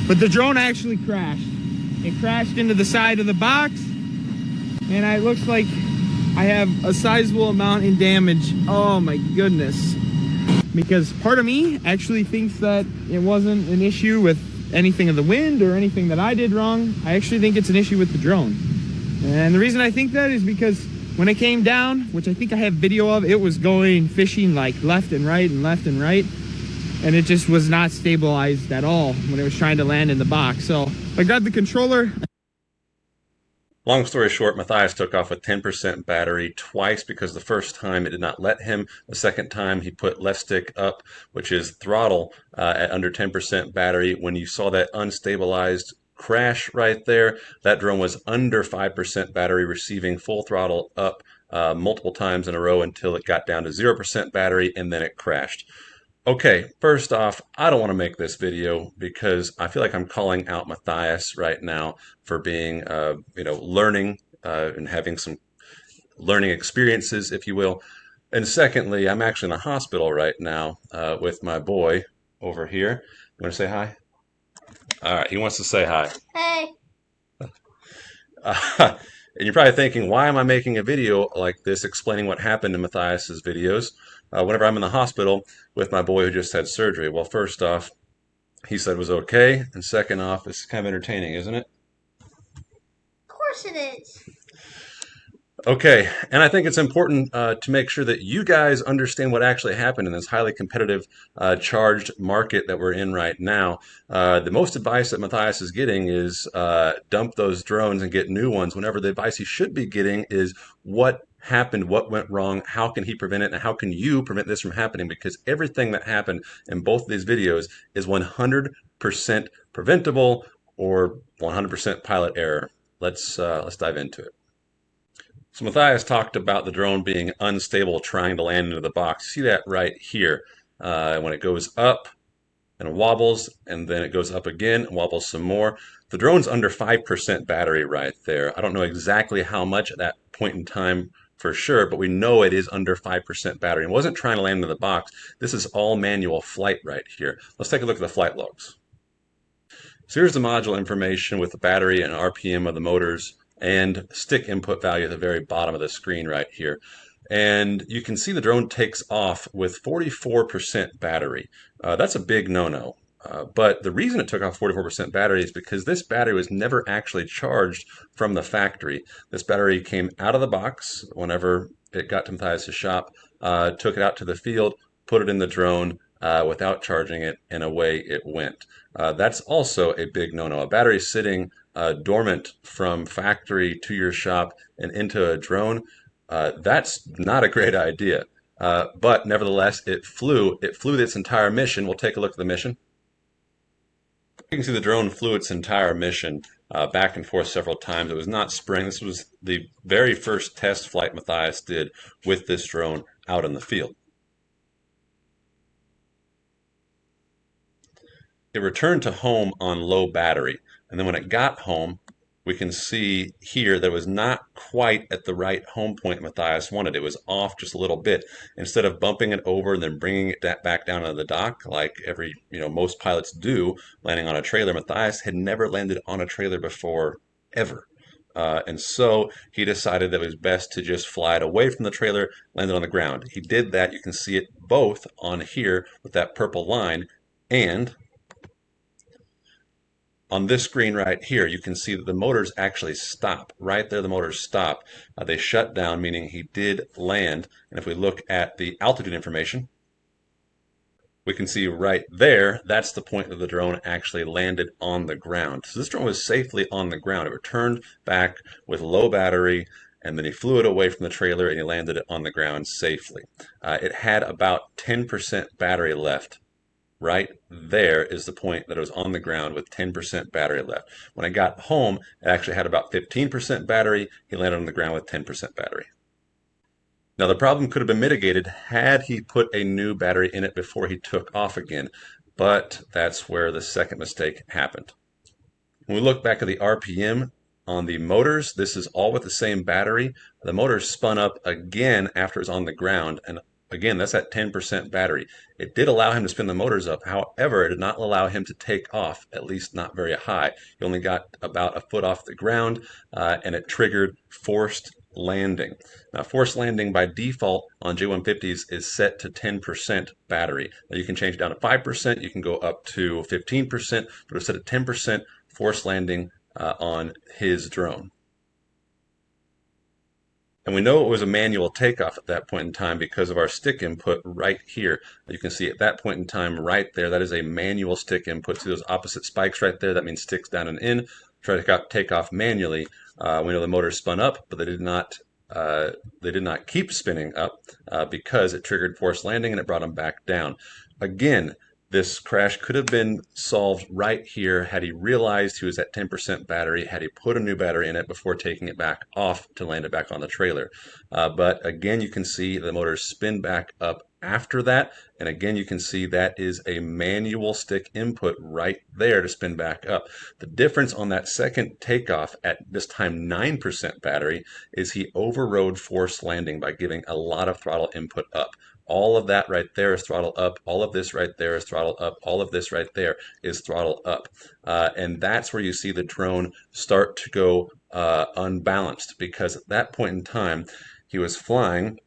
But the drone actually crashed. It crashed into the side of the box, and it looks like I have a sizable amount in damage. Oh my goodness. Because part of me actually thinks that it wasn't an issue with anything of the wind or anything that I did wrong. I actually think it's an issue with the drone. And the reason I think that is because when it came down, which I think I have video of, it was going fishing like left and right and left and right. And it just was not stabilized at all when it was trying to land in the box. So I grabbed the controller. Long story short, Matthias took off with 10% battery twice because the first time it did not let him. The second time he put left stick up, which is throttle, at under 10% battery. When you saw that unstabilized crash right there, that drone was under 5% battery, receiving full throttle up multiple times in a row until it got down to 0% battery, and then it crashed. Okay, first off, I don't want to make this video because I feel like I'm calling out Matthias right now for being, learning and having some learning experiences, if you will. And secondly, I'm actually in the hospital right now with my boy over here. You want to say hi? All right, he wants to say hi. Hey. And you're probably thinking, why am I making a video like this explaining what happened in Matthias's videos whenever I'm in the hospital with my boy who just had surgery? Well, first off, he said it was okay, and second off, it's kind of entertaining, isn't it? Of course it is. Okay, and I think it's important to make sure that you guys understand what actually happened in this highly competitive, charged market that we're in right now. The most advice that Matthias is getting is dump those drones and get new ones, whenever the advice he should be getting is what happened, what went wrong, how can he prevent it, and how can you prevent this from happening, because everything that happened in both of these videos is 100% preventable or 100% pilot error. Let's dive into it. So Matthias talked about the drone being unstable trying to land into the box. See that right here. When it goes up and wobbles, and then it goes up again and wobbles some more. The drone's under 5% battery right there. I don't know exactly how much at that point in time for sure, but we know it is under 5% battery. It wasn't trying to land into the box. This is all manual flight right here. Let's take a look at the flight logs. So here's the module information with the battery and RPM of the motors and stick input value at the very bottom of the screen right here. And you can see the drone takes off with 44% battery. That's a big no-no. But the reason it took off 44% battery is because this battery was never actually charged from the factory. This battery came out of the box whenever it got to Matthias' shop, took it out to the field, put it in the drone without charging it, and away it went. That's also a big no-no. A battery sitting dormant from factory to your shop and into a drone, that's not a great idea. But nevertheless, it flew its entire mission. We'll take a look at the mission. You can see the drone flew its entire mission back and forth several times. It was not spring. This was the very first test flight Matthias did with this drone out in the field. It returned to home on low battery, and then when it got home, we can see here that it was not quite at the right home point Matthias wanted. It was off just a little bit. Instead of bumping it over and then bringing it back down on the dock, like most pilots do, landing on a trailer, Matthias had never landed on a trailer before, ever. And so he decided that it was best to just fly it away from the trailer, land it on the ground. He did that. You can see it both on here with that purple line, and on this screen right here, you can see that the motors actually stop. Right there, the motors stop. They shut down, meaning he did land. And if we look at the altitude information, we can see right there, that's the point that the drone actually landed on the ground. So this drone was safely on the ground. It returned back with low battery, and then he flew it away from the trailer and he landed it on the ground safely. It had about 10% battery left. Right there is the point that it was on the ground with 10% battery left. When I got home, it actually had about 15% battery. He landed on the ground with 10% battery. Now, the problem could have been mitigated had he put a new battery in it before he took off again, but that's where the second mistake happened. When we look back at the RPM on the motors, this is all with the same battery. The motor spun up again after it was on the ground, and Again, that's at 10% battery. It did allow him to spin the motors up. However, it did not allow him to take off, at least not very high. He only got about a foot off the ground, and it triggered forced landing. Now, forced landing by default on J150s is set to 10% battery. Now, you can change it down to 5%, you can go up to 15%, but it's set at 10% forced landing on his drone. And we know it was a manual takeoff at that point in time because of our stick input right here. You can see at that point in time right there, that is a manual stick input. See those opposite spikes right there? That means sticks down and in. Try to take off manually. We know the motor spun up, but they did not keep spinning up because it triggered forced landing and it brought them back down. Again, this crash could have been solved right here had he realized he was at 10% battery, had he put a new battery in it before taking it back off to land it back on the trailer. But again, you can see the motor spin back up after that. And again, you can see that is a manual stick input right there to spin back up. The difference on that second takeoff at this time 9% battery is he overrode forced landing by giving a lot of throttle input up. All of that right there is throttle up. All of this right there is throttle up. All of this right there is throttle up. And that's where you see the drone start to go unbalanced, because at that point in time, he was flying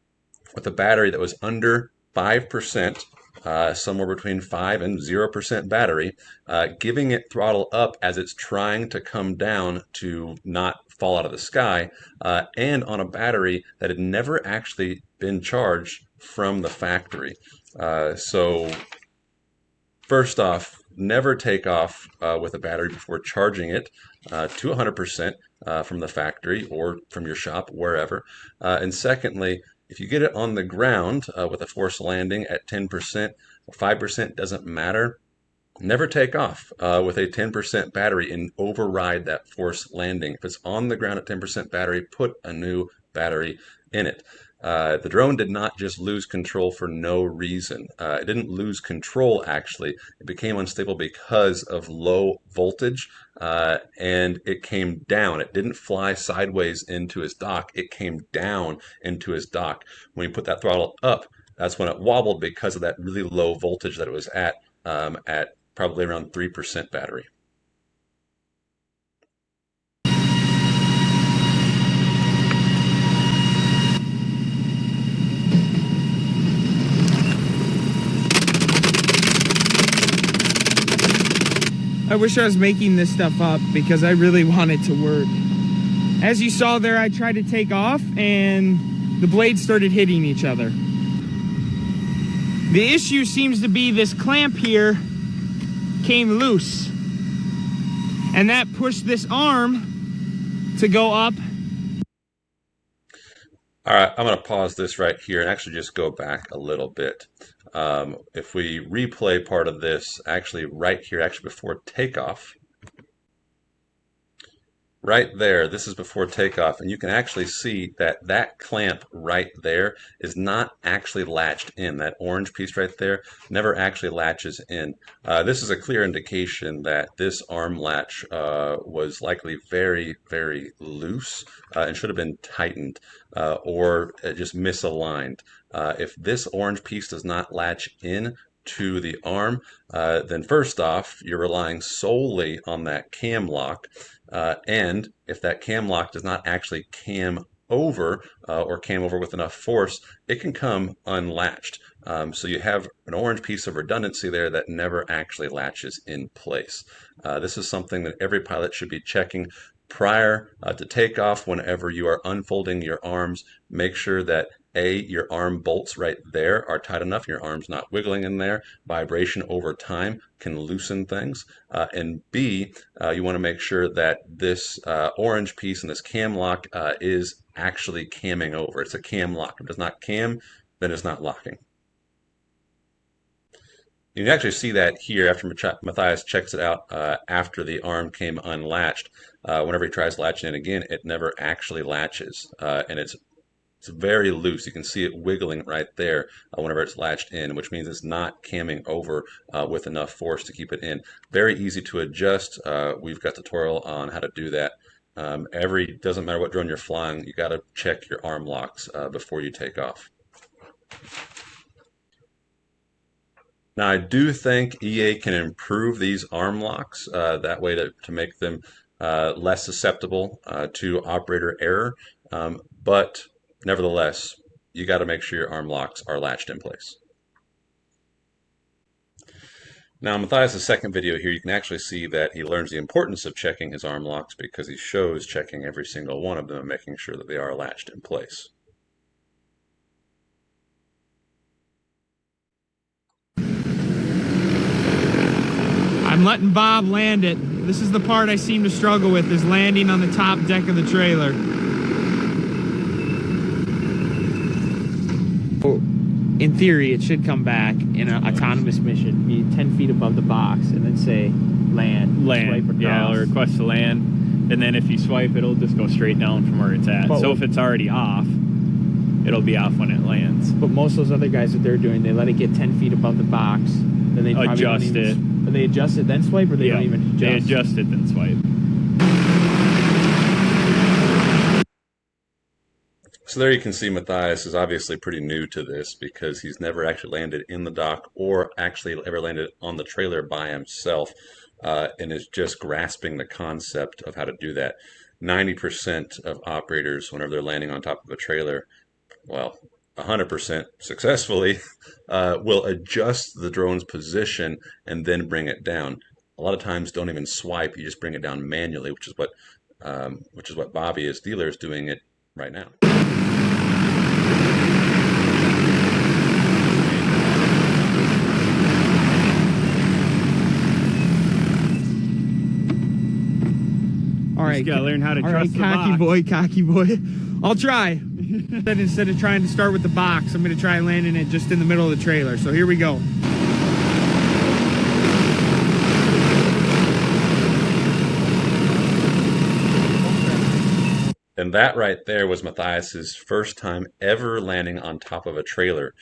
with a battery that was under 5%, somewhere between 5 and 0% battery, giving it throttle up as it's trying to come down to not fall out of the sky, and on a battery that had never actually been charged from the factory. So first off, never take off with a battery before charging it to 100% from the factory or from your shop, wherever. And secondly, if you get it on the ground with a forced landing at 10%, 5% doesn't matter. Never take off with a 10% battery and override that forced landing. If it's on the ground at 10% battery, put a new battery in it. The drone did not just lose control for no reason. It didn't lose control, actually. It became unstable because of low voltage, and it came down. It didn't fly sideways into his dock. It came down into his dock. When you put that throttle up, that's when it wobbled because of that really low voltage that it was at probably around 3% battery. I wish I was making this stuff up because I really want it to work. As you saw there, I tried to take off and the blades started hitting each other. The issue seems to be this clamp here came loose, and that pushed this arm to go up. All right, I'm going to pause this right here and actually just go back a little bit. If we replay part of this, actually right here, actually before takeoff, right there, this is before takeoff, and you can actually see that that clamp right there is not actually latched in. That orange piece right there never actually latches in. This is a clear indication that this arm latch was likely very, very loose and should have been tightened or just misaligned. If this orange piece does not latch in to the arm, then first off, you're relying solely on that cam lock. And if that cam lock does not actually cam over or cam over with enough force, it can come unlatched. So you have an orange piece of redundancy there that never actually latches in place. This is something that every pilot should be checking prior to takeoff. Whenever you are unfolding your arms, make sure that your arm bolts right there are tight enough, your arm's not wiggling in there. Vibration over time can loosen things. And B, you want to make sure that this orange piece and this cam lock is actually camming over. It's a cam lock. If it does not cam, then it's not locking. You can actually see that here after Matthias checks it out after the arm came unlatched. Whenever he tries latching it again, it never actually latches, and it's very loose. You can see it wiggling right there whenever it's latched in, which means it's not camming over with enough force to keep it in. Very easy to adjust. We've got a tutorial on how to do that. Doesn't matter what drone you're flying, you got to check your arm locks before you take off. Now, I do think EA can improve these arm locks that way to make them less susceptible to operator error. But nevertheless, you got to make sure your arm locks are latched in place. Now, in Matthias' second video here, you can actually see that he learns the importance of checking his arm locks because he shows checking every single one of them and making sure that they are latched in place. I'm letting Bob land it. This is the part I seem to struggle with, is landing on the top deck of the trailer. In theory, it should come back in an autonomous mission, be 10 feet above the box, and then say land. Swipe across. Yeah, it'll request to land, and then if you swipe, it'll just go straight down from where it's at. But so if it's already off, it'll be off when it lands. But most of those other guys that they're doing, they let it get 10 feet above the box, then they probably adjust it. But they adjust it then swipe, or they don't even adjust? They adjust it then swipe. So there you can see Matthias is obviously pretty new to this because he's never actually landed in the dock or actually ever landed on the trailer by himself, and is just grasping the concept of how to do that. 90% of operators, whenever they're landing on top of a trailer, well, 100% successfully, will adjust the drone's position and then bring it down. A lot of times don't even swipe, you just bring it down manually, which is what Bobby, as dealer, is doing it right now. All right, you gotta learn how to trust the cocky box. cocky boy. I'll try. Then instead of trying to start with the box, I'm going to try landing it just in the middle of the trailer. So here we go. And that right there was Matthias's first time ever landing on top of a trailer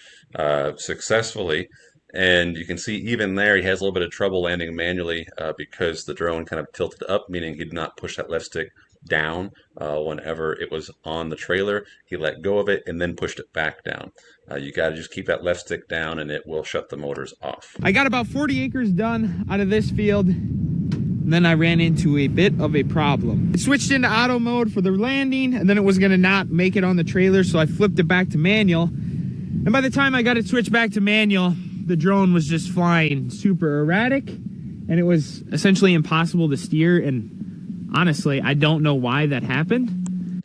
successfully. And you can see even there, he has a little bit of trouble landing manually because the drone kind of tilted up, meaning he did not push that left stick down whenever it was on the trailer. He let go of it and then pushed it back down. You got to just keep that left stick down and it will shut the motors off. I got about 40 acres done out of this field. And then I ran into a bit of a problem. It switched into auto mode for the landing, and then it was gonna not make it on the trailer, so I flipped it back to manual. And by the time I got it switched back to manual, the drone was just flying super erratic, and it was essentially impossible to steer, and honestly, I don't know why that happened.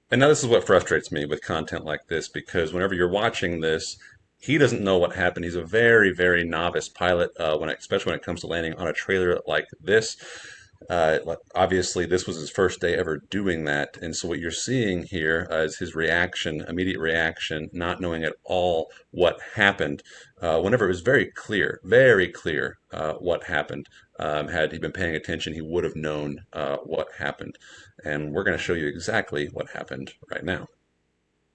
And now this is what frustrates me with content like this, because whenever you're watching this, he doesn't know what happened. He's a very, very novice pilot, especially when it comes to landing on a trailer like this. Obviously, this was his first day ever doing that. And so what you're seeing here is his reaction, immediate reaction, not knowing at all what happened, whenever it was very clear what happened. Had he been paying attention, he would have known what happened. And we're going to show you exactly what happened right now.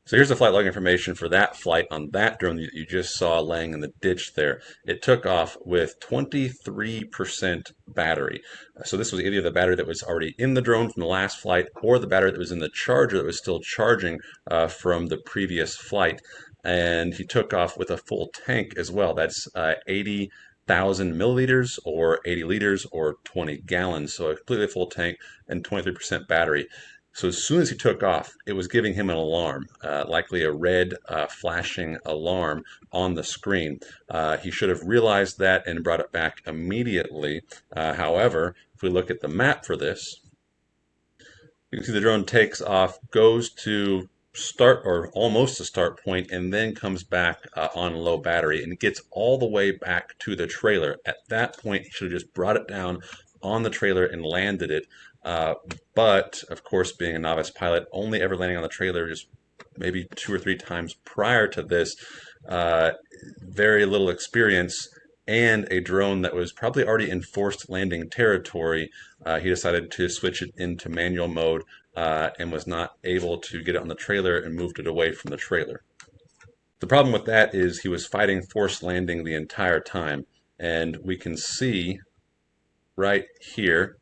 So here's the flight log information for that flight on that drone that you just saw laying in the ditch there. It took off with 23% battery. So this was either the battery that was already in the drone from the last flight or the battery that was in the charger that was still charging from the previous flight. And he took off with a full tank as well. That's 80,000 milliliters or 80 liters or 20 gallons. So a completely full tank and 23% battery. So as soon as he took off, it was giving him an alarm, likely a red flashing alarm on the screen. He should have realized that and brought it back immediately. However, if we look at the map for this, you can see the drone takes off, goes to start or almost to start point, and then comes back on low battery and gets all the way back to the trailer. At that point, he should have just brought it down on the trailer and landed it. But of course, being a novice pilot, only ever landing on the trailer just maybe 2 or 3 times prior to this, very little experience, and a drone that was probably already in forced landing territory, he decided to switch it into manual mode and was not able to get it on the trailer and moved it away from the trailer. The problem with that is he was fighting forced landing the entire time, and we can see right here,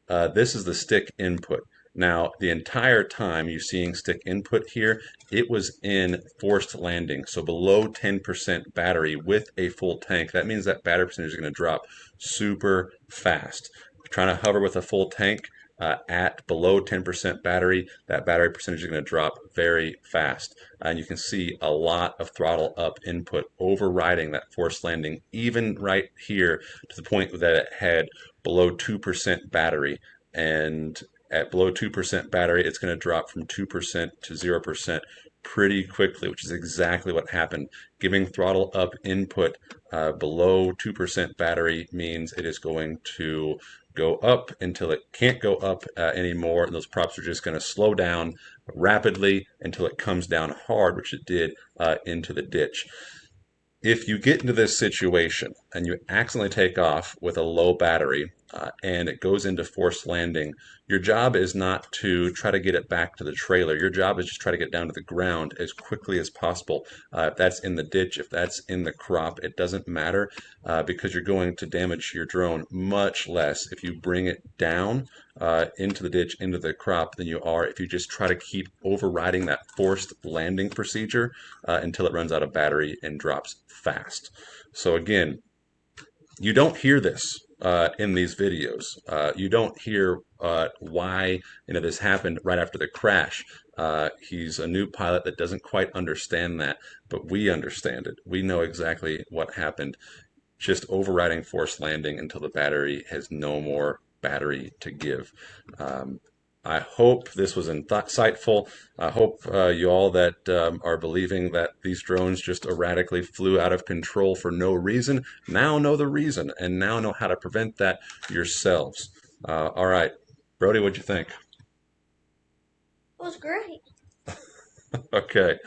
this is the stick input. Now, the entire time you're seeing stick input here, it was in forced landing, so below 10% battery with a full tank. That means that battery percentage is going to drop super fast. If you're trying to hover with a full tank at below 10% battery, that battery percentage is going to drop very fast. And you can see a lot of throttle up input overriding that forced landing, even right here to the point that it had below 2% battery. And at below 2% battery, it's going to drop from 2% to 0% pretty quickly, which is exactly what happened. Giving throttle up input below 2% battery means it is going to go up until it can't go up anymore, and those props are just going to slow down rapidly until it comes down hard, which it did into the ditch. If you get into this situation and you accidentally take off with a low battery and it goes into forced landing, your job is not to try to get it back to the trailer. Your job is just try to get down to the ground as quickly as possible. If that's in the ditch, if that's in the crop, it doesn't matter because you're going to damage your drone much less if you bring it down into the ditch, into the crop, than you are if you just try to keep overriding that forced landing procedure until it runs out of battery and drops fast. So again, you don't hear this in these videos. You don't hear why this happened right after the crash. He's a new pilot that doesn't quite understand that, but we understand it. We know exactly what happened. Just overriding forced landing until the battery has no more battery to give. I hope this was insightful. I hope you all that are believing that these drones just erratically flew out of control for no reason now know the reason and now know how to prevent that yourselves. All right, Brody, what'd you think? It was great. Okay,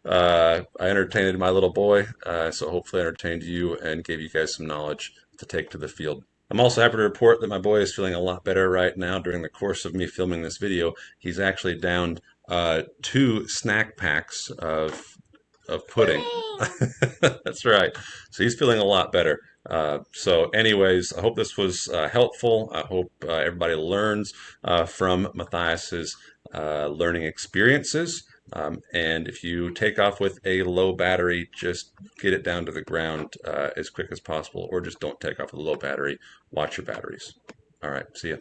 I entertained my little boy, so hopefully I entertained you and gave you guys some knowledge to take to the field. I'm also happy to report that my boy is feeling a lot better right now. During the course of me filming this video, he's actually downed 2 snack packs of pudding. That's right. So he's feeling a lot better. So anyways, I hope this was helpful. I hope everybody learns from Matthias's learning experiences. And if you take off with a low battery, just get it down to the ground as quick as possible, or just don't take off with a low battery. Watch your batteries. All right, see ya.